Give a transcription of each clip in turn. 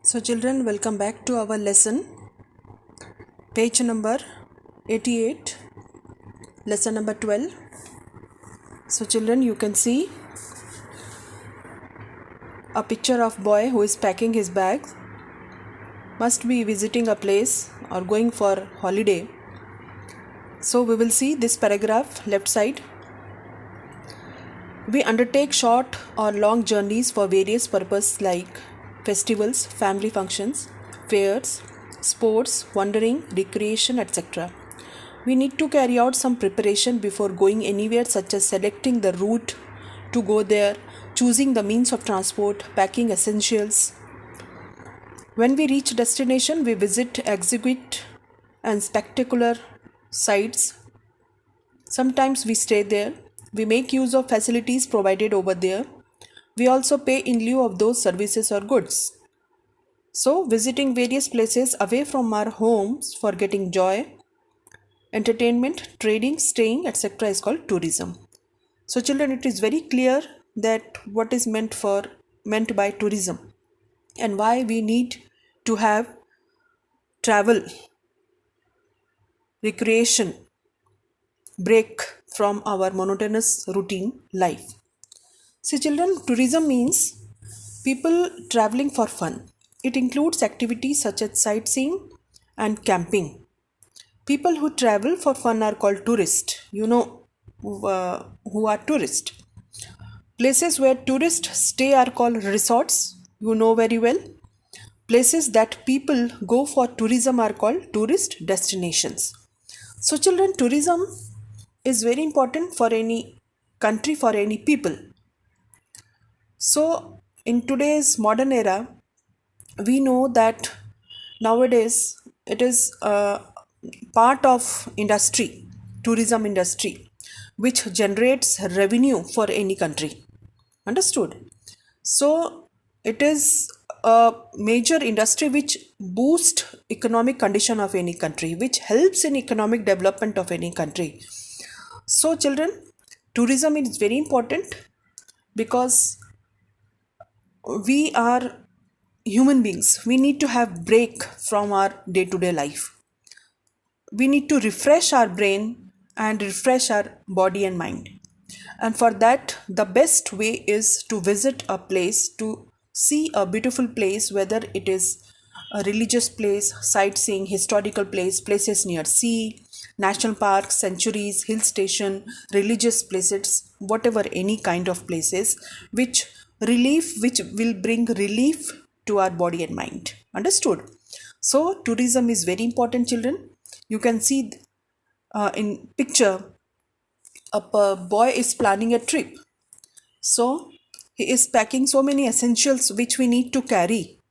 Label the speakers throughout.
Speaker 1: So children, welcome back to our lesson. Page number 88, lesson number 12. So children, you can see a picture of boy who is packing his bags. Must be visiting a place or going for holiday. So we will see this paragraph left side. We undertake short or long journeys for various purposes like festivals, family functions, fairs, sports, wandering, recreation, etc. We need to carry out some preparation before going anywhere, such as selecting the route to go there, choosing the means of transport, packing essentials. When we reach destination, we visit exhibit and spectacular sites. Sometimes we stay there. We make use of facilities provided over there. We also pay in lieu of those services or goods. So, visiting various places away from our homes for getting joy, entertainment, trading, staying, etc. is called tourism. So, children, it is very clear that what is meant by tourism and why we need to have travel, recreation, break from our monotonous routine life. See children, tourism means people traveling for fun. It includes activities such as sightseeing and camping. People who travel for fun are called tourists. You know who are tourists. Places where tourists stay are called resorts. You know very well. Places that people go for tourism are called tourist destinations. So children, tourism is very important for any country, for any people. So in today's modern era, we know that nowadays it is a part of industry, tourism industry, which generates revenue for any country. Understood? So it is a major industry which boosts economic condition of any country, which helps in economic development of any country. So children, tourism is very important because we are human beings. We need to have break from our day-to-day life. We need to refresh our brain and refresh our body and mind. And for that, the best way is to visit a place, to see a beautiful place, whether it is a religious place, sightseeing, historical place, places near sea, national parks, sanctuaries, hill station, religious places, whatever, any kind of places which will bring relief to our body and mind. Understood? So tourism is very important, children. You can see in picture a boy is planning a trip. So he is packing so many essentials which we need to carry.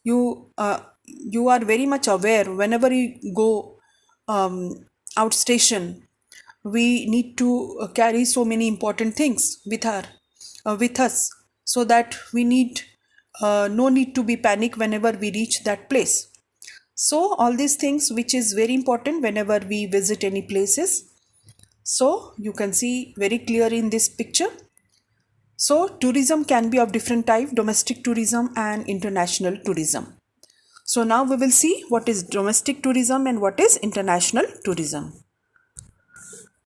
Speaker 1: You are very much aware whenever you go outstation, we need to carry so many important things with us, so that we need no need to be panic whenever we reach that place. So all these things which is very important whenever we visit any places. So you can see very clear in this picture. So tourism can be of different type: domestic tourism and international tourism. So now we will see what is domestic tourism and what is international tourism.